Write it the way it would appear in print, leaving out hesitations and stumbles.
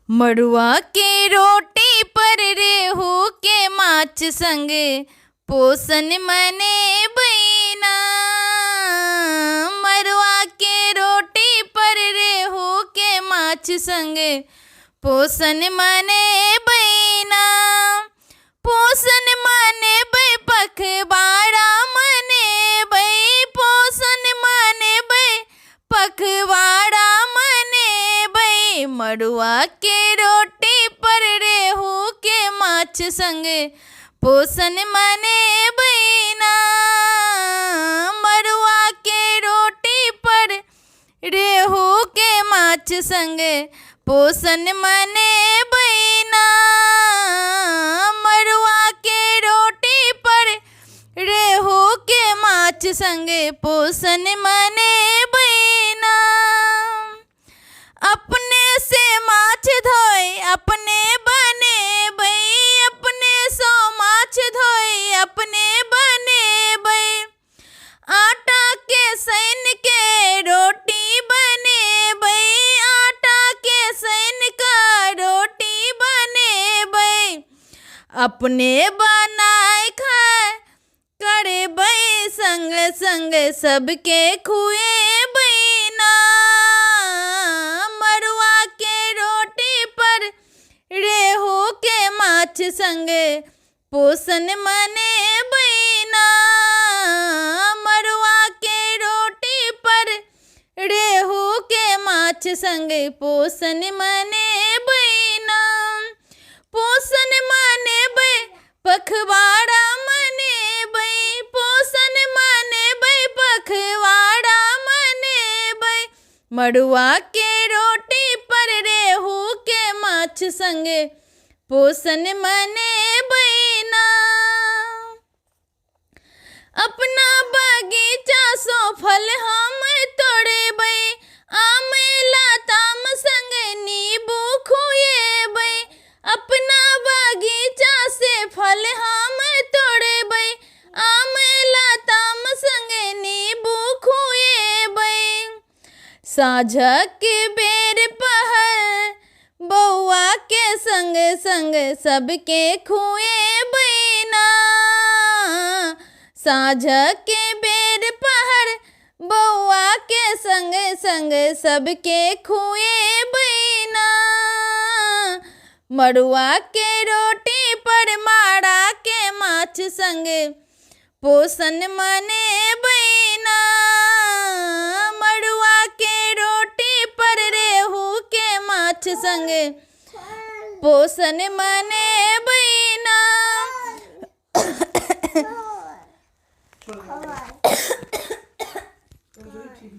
मड़ुआ के रोटी पर रेहू के माछ संग पोषण मने बैना। मड़ुआ के रोटी पर रेहू के माछ संग पोषण मने बैना। पोषण मने बै पखवाड़ा मने बै। पोषण मने बै पखवाड़ा मने बै। मड़ुआ के रोटी पर रेहू के माछ संग पोषण मने बैना। मड़ुआ के रोटी पर रेहू के माछ संग पोषण मने बैना। मड़ुआ के रोटी पर रेहू के माछ संग पोषण मने बैना। अपने से माछ धोए अपने बने बै। अपने सो माछ धोए अपने बने बै। आटा के सैन के रोटी बने बै। आटा के सैन का रोटी बने बै। अपने बनाए खाए करे बै। संग संग सबके खुए बैना। मड़ुआ के रोटी पर रेहू के माछ संग पोषण मने बैना। मड़ुआ के रोटी पर रेहू के माछ संग पोषण मने बैना। पोषण मने बै पखवाड़ा मने बै। पोषण मने बै पखवाड़ा मने बै। मड़ुआ के रोटी पर रेहू के माछ संग पोषण मने बैना। अपना बगीचा सो फल हम तोड़े बै। आम लताम संग नींबू खुए बै। अपना बगीचा से फल हम तोड़े बै। आम लताम संग नींबू खुए बै। साँझक बेर पहर बौआ के संग संग सबके खुए बैना। साँझक बेर पहर बौआ के संग संग सबके खुए बैना। मड़ुआ के रोटी पर माड़ा के माछ संग पोषण मने बैना। मड़ुआ के रोटी पर रेहू के माछ संग पोषण मने बैना। ठीक